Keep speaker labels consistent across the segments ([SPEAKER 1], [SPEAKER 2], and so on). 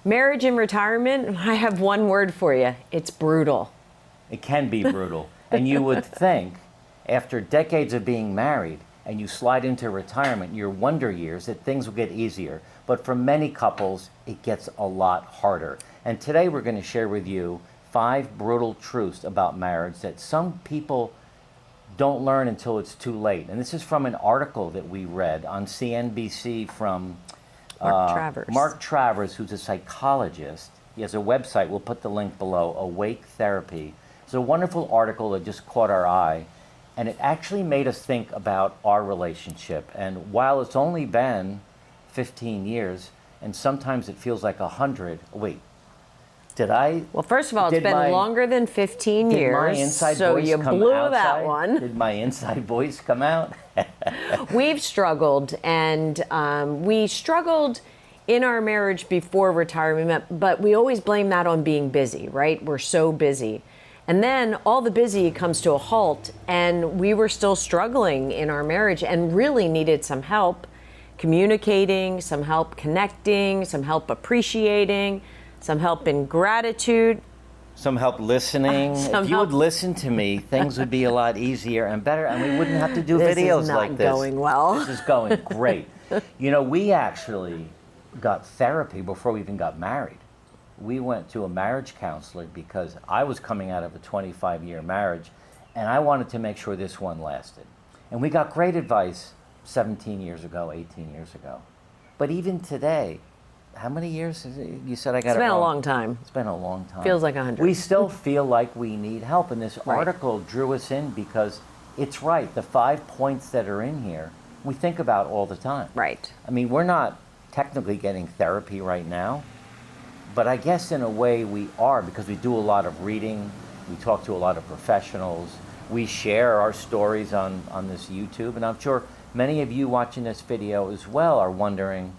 [SPEAKER 1] Marriage and retirement, I have one word for you. It's brutal.
[SPEAKER 2] It can be brutal. And you would think, after decades of being married, and you slide into retirement, your wonder years, that things will get easier. But for many couples, it gets a lot harder. And today we're going to share with you 5 brutal truths about marriage that some people don't learn until it's too late. And this is from an article that we read on CNBC from Mark Travers, who's a psychologist. He has a website, we'll put the link below, Awake Therapy. It's a wonderful article that just caught our eye. And it actually made us think about our relationship. And while it's only been 15 years, and sometimes it feels like 100, wait, did I?
[SPEAKER 1] Well, first of all, it's been longer than 15 years,
[SPEAKER 2] my inside
[SPEAKER 1] so
[SPEAKER 2] voice
[SPEAKER 1] you
[SPEAKER 2] come
[SPEAKER 1] blew
[SPEAKER 2] outside?
[SPEAKER 1] that one.
[SPEAKER 2] Did my inside voice come out?
[SPEAKER 1] We've struggled, and we struggled in our marriage before retirement, but we always blame that on being busy, right? We're so busy. And then all the busy comes to a halt, and we were still struggling in our marriage and really needed some help communicating, some help connecting, some help appreciating, some help in gratitude.
[SPEAKER 2] Some help listening. If you would listen to me, things would be a lot easier and better, and we wouldn't have to do videos like this.
[SPEAKER 1] This is not going well.
[SPEAKER 2] This is going great. You know, we actually got therapy before we even got married. We went to a marriage counselor because I was coming out of a 25-year marriage, and I wanted to make sure this one lasted. And we got great advice 17 years ago, 18 years ago. But even today, how many years is it? You said I got it wrong.
[SPEAKER 1] It's been a long time.
[SPEAKER 2] It's been a long time.
[SPEAKER 1] Feels like 100.
[SPEAKER 2] We still feel like we need help, and this article drew us in because it's right. The 5 points that are in here, we think about all the time.
[SPEAKER 1] Right.
[SPEAKER 2] I mean, we're not technically getting therapy right now, but I guess in a way we are, because we do a lot of reading, we talk to a lot of professionals, we share our stories on this YouTube, and I'm sure many of you watching this video as well are wondering,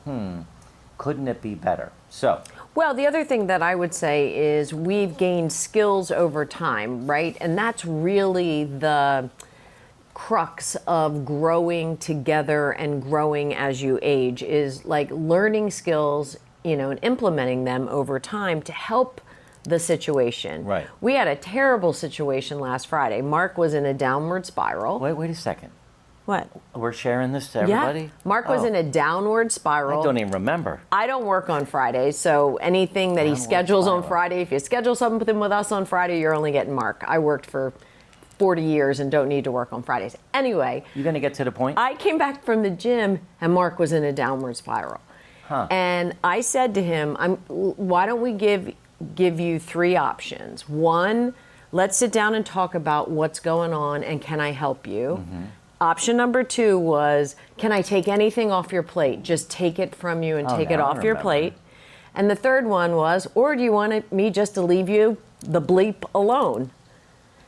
[SPEAKER 2] couldn't it be better? So,
[SPEAKER 1] well, the other thing that I would say is we've gained skills over time, right? And that's really the crux of growing together and growing as you age, is like learning skills, you know, and implementing them over time to help the situation.
[SPEAKER 2] Right.
[SPEAKER 1] We had a terrible situation last Friday. Mark was in a downward spiral.
[SPEAKER 2] wait a second.
[SPEAKER 1] What?
[SPEAKER 2] We're sharing this to everybody?
[SPEAKER 1] Yeah. Mark was in a downward spiral.
[SPEAKER 2] I don't even remember.
[SPEAKER 1] I don't work on Fridays, so anything that he schedules on Friday, if you schedule something with us on Friday, you're only getting Mark. I worked for 40 years and don't need to work on Fridays. Anyway.
[SPEAKER 2] You going to get to the point?
[SPEAKER 1] I came back from the gym and Mark was in a downward spiral. And I said to him, why don't we give you 3 options? 1, let's sit down and talk about what's going on and can I help you? Mm-hmm. Option number 2 was, can I take anything off your plate? Just take it from you and take it off your plate. And the third one was, or do you want me just to leave you the bleep alone?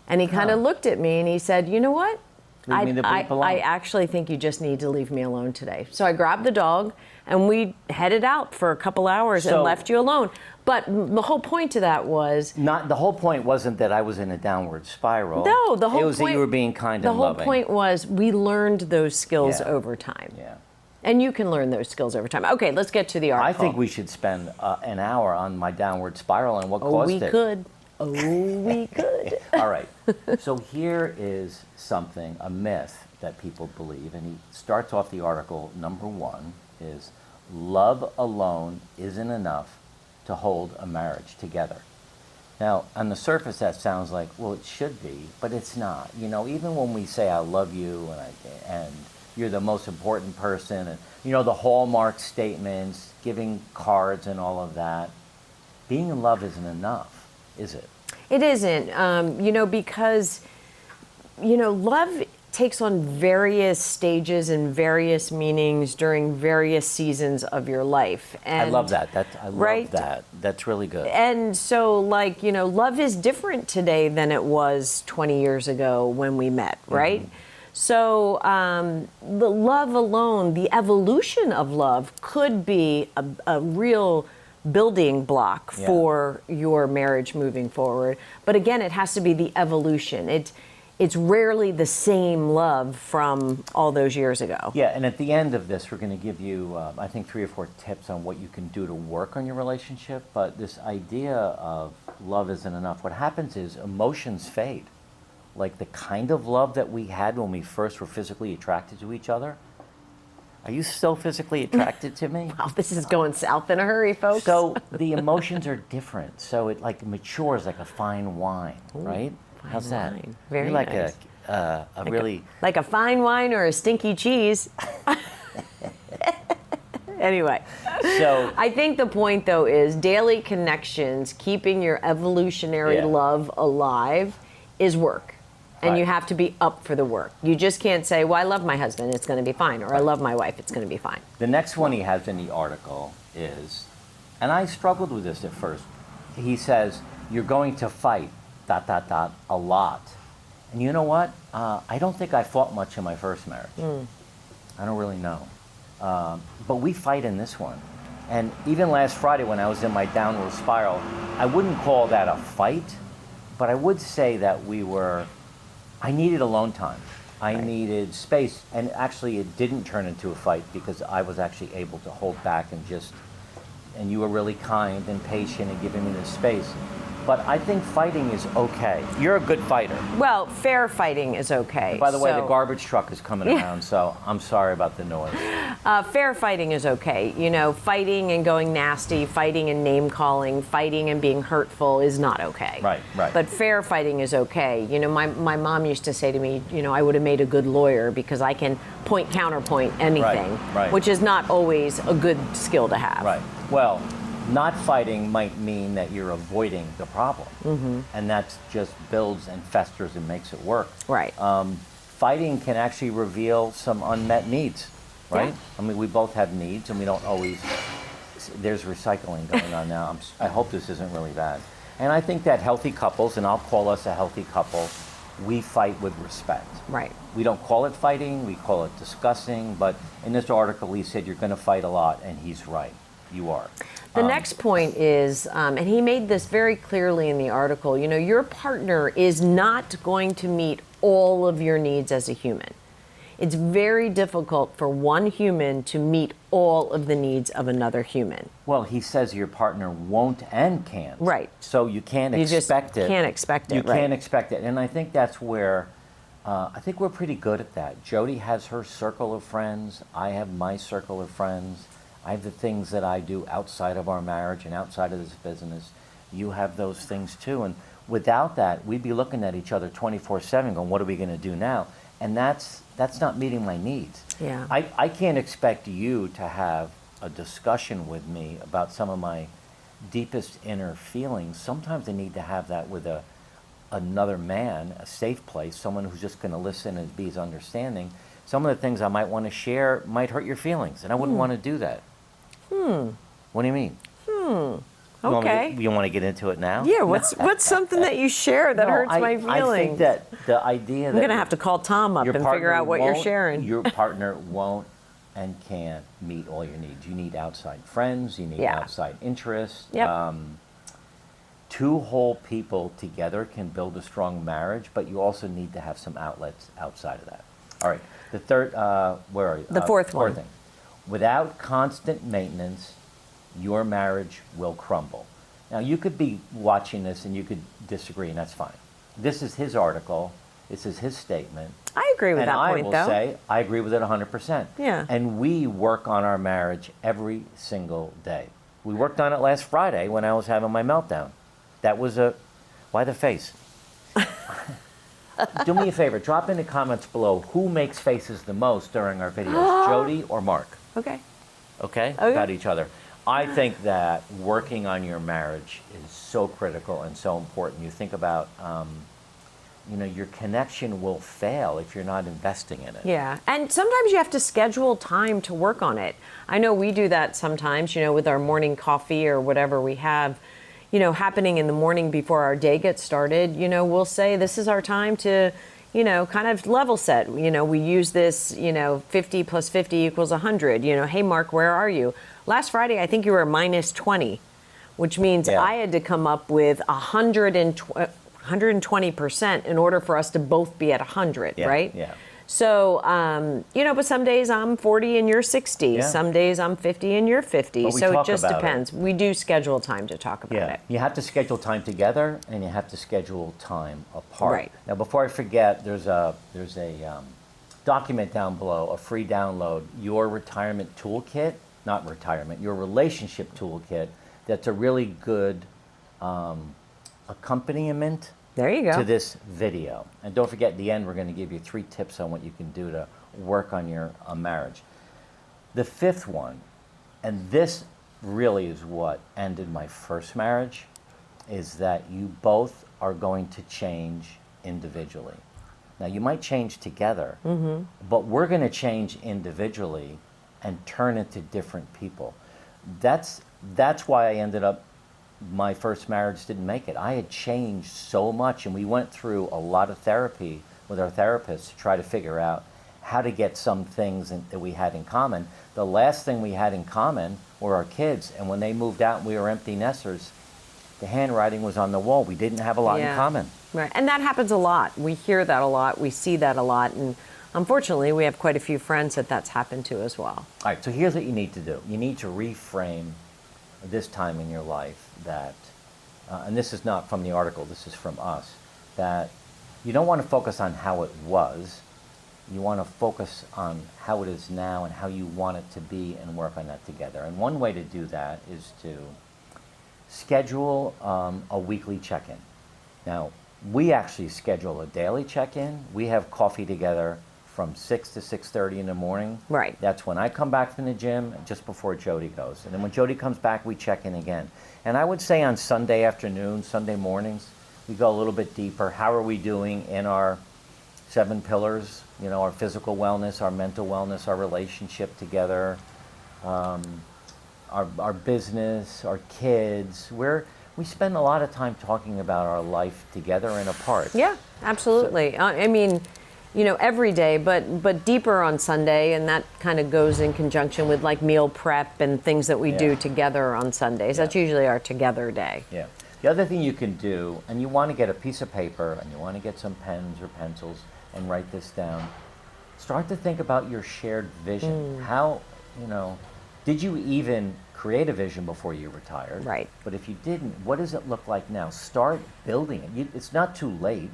[SPEAKER 1] And he kind of looked at me and he said, you know what? I actually think you just need to leave me alone today. So I grabbed the dog and we headed out for a couple hours and left you alone. But the whole point to that was...
[SPEAKER 2] the whole point wasn't that I was in a downward spiral.
[SPEAKER 1] No, the whole point...
[SPEAKER 2] It was that you were being kind and loving.
[SPEAKER 1] The whole point was we learned those skills over time.
[SPEAKER 2] Yeah.
[SPEAKER 1] And you can learn those skills over time. Okay, let's get to the article.
[SPEAKER 2] I think we should spend an hour on my downward spiral and what caused it.
[SPEAKER 1] We could. We could.
[SPEAKER 2] All right. So here is something, a myth that people believe, and he starts off the article, number 1, is love alone isn't enough to hold a marriage together. Now, on the surface, that sounds like, well, it should be, but it's not. You know, even when we say I love you and you're the most important person, and, you know, the Hallmark statements, giving cards and all of that, being in love isn't enough. Is it?
[SPEAKER 1] It isn't, you know, because, you know, love takes on various stages and various meanings during various seasons of your life. And,
[SPEAKER 2] I love that. I love that. That's really good.
[SPEAKER 1] And so, like, you know, love is different today than it was 20 years ago when we met, right? Mm-hmm. So the love alone, the evolution of love could be a real building block for your marriage moving forward. But again, it has to be the evolution. it's rarely the same love from all those years ago.
[SPEAKER 2] Yeah, and at the end of this, we're going to give you, I think, 3 or 4 tips on what you can do to work on your relationship. But this idea of love isn't enough. What happens is emotions fade. Like the kind of love that we had when we first were physically attracted to each other. Are you still physically attracted to me?
[SPEAKER 1] Wow, this is going south in a hurry, folks.
[SPEAKER 2] So the emotions are different. So it like matures like a fine wine, right? How's that?
[SPEAKER 1] Wine. Very
[SPEAKER 2] You're like
[SPEAKER 1] nice.
[SPEAKER 2] like
[SPEAKER 1] a fine wine or a stinky cheese. Anyway,
[SPEAKER 2] So
[SPEAKER 1] I think the point though is daily connections, keeping your evolutionary love alive is work. And you have to be up for the work. You just can't say, well, I love my husband, it's going to be fine. Or I love my wife, it's going to be fine.
[SPEAKER 2] the next one he has in the article is, and I struggled with this at first. He says, you're going to fight, ... a lot. And you know what? I don't think I fought much in my first marriage. I don't really know. But we fight in this one. And even last Friday when I was in my downward spiral, I wouldn't call that a fight, but I would say that I needed alone time. I needed space. And actually it didn't turn into a fight because I was actually able to hold back and you were really kind and patient and giving me the space. But I think fighting is okay. You're a good fighter.
[SPEAKER 1] Well, fair fighting is okay.
[SPEAKER 2] By the way, the garbage truck is coming around, so I'm sorry about the noise.
[SPEAKER 1] Fair fighting is okay. You know, fighting and going nasty, fighting and name calling, fighting and being hurtful is not okay.
[SPEAKER 2] Right.
[SPEAKER 1] But fair fighting is okay. You know, my mom used to say to me, you know, I would have made a good lawyer because I can counterpoint anything,
[SPEAKER 2] Right.
[SPEAKER 1] which is not always a good skill to have.
[SPEAKER 2] Right. Well, not fighting might mean that you're avoiding the problem. And that just builds and festers and makes it work.
[SPEAKER 1] Right.
[SPEAKER 2] Fighting can actually reveal some unmet needs, right?
[SPEAKER 1] Yeah.
[SPEAKER 2] I mean, we both have needs and we don't always, there's recycling going on now. I hope this isn't really bad. And I think that healthy couples, and I'll call us a healthy couple, we fight with respect.
[SPEAKER 1] Right.
[SPEAKER 2] We don't call it fighting, we call it discussing, but in this article he said you're going to fight a lot, and he's right. You are.
[SPEAKER 1] The next point is, and he made this very clearly in the article, you know, your partner is not going to meet all of your needs as a human. It's very difficult for one human to meet all of the needs of another human.
[SPEAKER 2] Well, he says your partner won't and can't.
[SPEAKER 1] Right.
[SPEAKER 2] So you can't expect it.
[SPEAKER 1] You can't expect it,
[SPEAKER 2] You
[SPEAKER 1] right.
[SPEAKER 2] can't expect it. And I think that's where, I think we're pretty good at that. Jody has her circle of friends. I have my circle of friends. I have the things that I do outside of our marriage and outside of this business. You have those things too. And without that, we'd be looking at each other 24/7 going, what are we going to do now? And that's not meeting my needs.
[SPEAKER 1] Yeah.
[SPEAKER 2] I can't expect you to have a discussion with me about some of my deepest inner feelings. Sometimes I need to have that with another man, a safe place, someone who's just going to listen and be as understanding. Some of the things I might want to share might hurt your feelings, and I wouldn't want to do that. What do you mean?
[SPEAKER 1] Okay.
[SPEAKER 2] You want to get into it now?
[SPEAKER 1] Yeah, what's something that you share that hurts my feelings?
[SPEAKER 2] I think that the idea that
[SPEAKER 1] I'm going to have to call Tom up
[SPEAKER 2] your
[SPEAKER 1] and figure
[SPEAKER 2] partner
[SPEAKER 1] out what you're
[SPEAKER 2] won't-
[SPEAKER 1] sharing.
[SPEAKER 2] Your partner won't and can't meet all your needs. You need outside friends. You need
[SPEAKER 1] Yeah.
[SPEAKER 2] outside interests.
[SPEAKER 1] Yep.
[SPEAKER 2] Two whole people together can build a strong marriage, but you also need to have some outlets outside of that. All right. The third, where are you?
[SPEAKER 1] The fourth one.
[SPEAKER 2] thing. Without constant maintenance, your marriage will crumble. Now, you could be watching this and you could disagree, and that's fine. This is his article. This is his statement.
[SPEAKER 1] I agree with
[SPEAKER 2] And
[SPEAKER 1] that
[SPEAKER 2] I
[SPEAKER 1] point,
[SPEAKER 2] will
[SPEAKER 1] though.
[SPEAKER 2] say, I agree with it 100%.
[SPEAKER 1] Yeah.
[SPEAKER 2] And we work on our marriage every single day. We worked on it last Friday when I was having my meltdown. That was why the face? Do me a favor, drop in the comments below who makes faces the most during our videos, Jody or Mark?
[SPEAKER 1] Okay.
[SPEAKER 2] Okay?
[SPEAKER 1] Okay.
[SPEAKER 2] About each other. I think that working on your marriage is so critical and so important. You think about, your connection will fail if you're not investing in it.
[SPEAKER 1] Yeah, and sometimes you have to schedule time to work on it. I know we do that sometimes, with our morning coffee or whatever we have, happening in the morning before our day gets started. We'll say this is our time to, kind of level set. We use this, 50 plus 50 equals 100. Hey, Mark, where are you? Last Friday, I think you were minus 20, which means
[SPEAKER 2] Yeah.
[SPEAKER 1] I had to come up with 120. 120% in order for us to both be at 100,
[SPEAKER 2] Yeah,
[SPEAKER 1] right?
[SPEAKER 2] yeah.
[SPEAKER 1] So, but some days I'm 40 and you're 60.
[SPEAKER 2] Yeah.
[SPEAKER 1] Some days I'm 50 and you're 50.
[SPEAKER 2] But we
[SPEAKER 1] So it
[SPEAKER 2] talk
[SPEAKER 1] just
[SPEAKER 2] about
[SPEAKER 1] depends. We do schedule time to talk about
[SPEAKER 2] Yeah,
[SPEAKER 1] it.
[SPEAKER 2] you have to schedule time together, and you have to schedule time apart.
[SPEAKER 1] Right.
[SPEAKER 2] Now, before I forget, there's a document down below, a free download, your retirement toolkit, not retirement, your relationship toolkit. That's a really good accompaniment
[SPEAKER 1] There you go.
[SPEAKER 2] to this video. And don't forget, at the end, we're going to give you 3 tips on what you can do to work on your marriage. The 5th one, and this really is what ended my first marriage, is that you both are going to change individually. Now, you might change together, but we're going to change individually and turn into different people. That's why I ended up, my first marriage didn't make it. I had changed so much, and we went through a lot of therapy with our therapist to try to figure out how to get some things that we had in common. The last thing we had in common were our kids, and when they moved out and we were empty nesters, the handwriting was on the wall. We didn't have a lot in common.
[SPEAKER 1] Right. And that happens a lot. We hear that a lot. We see that a lot. And unfortunately, we have quite a few friends that that's happened to as well.
[SPEAKER 2] All right, so here's what you need to do. You need to reframe this time in your life that, and this is not from the article, this is from us, that you don't want to focus on how it was. You want to focus on how it is now and how you want it to be and work on that together. And one way to do that is to schedule a weekly check-in. Now, we actually schedule a daily check-in. We have coffee together from 6 to 6:30 in the morning.
[SPEAKER 1] Right.
[SPEAKER 2] That's when I come back from the gym, just before Jody goes. And then when Jody comes back, we check in again. And I would say on Sunday afternoon, Sunday mornings, we go a little bit deeper. How are we doing in our 7 pillars? You know, our physical wellness, our mental wellness, our relationship together, our business, our kids. We spend a lot of time talking about our life together and apart.
[SPEAKER 1] Yeah, absolutely. I mean, every day, but deeper on Sunday, and that kind of goes in conjunction with like meal prep and things that we do together on Sundays. That's usually our together day.
[SPEAKER 2] Yeah. The other thing you can do, and you want to get a piece of paper and you want to get some pens or pencils and write this down. Start to think about your shared vision. How, did you even create a vision before you retired?
[SPEAKER 1] Right.
[SPEAKER 2] But if you didn't, what does it look like now? Start building it. It's not too late.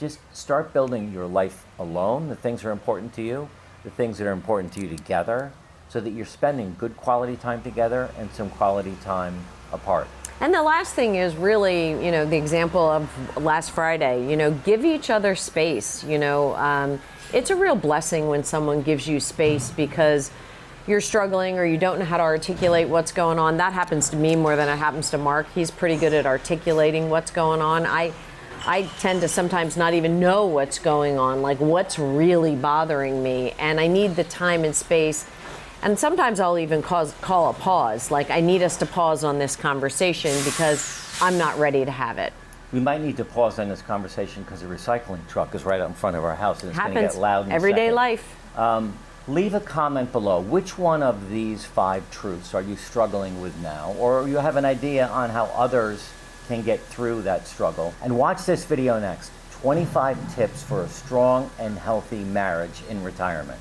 [SPEAKER 2] Just start building your life alone, the things that are important to you, the things that are important to you together, so that you're spending good quality time together and some quality time apart.
[SPEAKER 1] And the last thing is really, the example of last Friday, give each other space. It's a real blessing when someone gives you space because you're struggling or you don't know how to articulate what's going on. That happens to me more than it happens to Mark. He's pretty good at articulating what's going on. I tend to sometimes not even know what's going on, like what's really bothering me, and I need the time and space. And sometimes I'll even call a pause, like I need us to pause on this conversation because I'm not ready to have it.
[SPEAKER 2] We might need to pause on this conversation because the recycling truck is right out in front of our house and it's going to
[SPEAKER 1] Happens.
[SPEAKER 2] get loud in a
[SPEAKER 1] Everyday
[SPEAKER 2] second.
[SPEAKER 1] life.
[SPEAKER 2] Leave a comment below. Which one of these 5 truths are you struggling with now? Or you have an idea on how others can get through that struggle? And watch this video next. 25 tips for a strong and healthy marriage in retirement.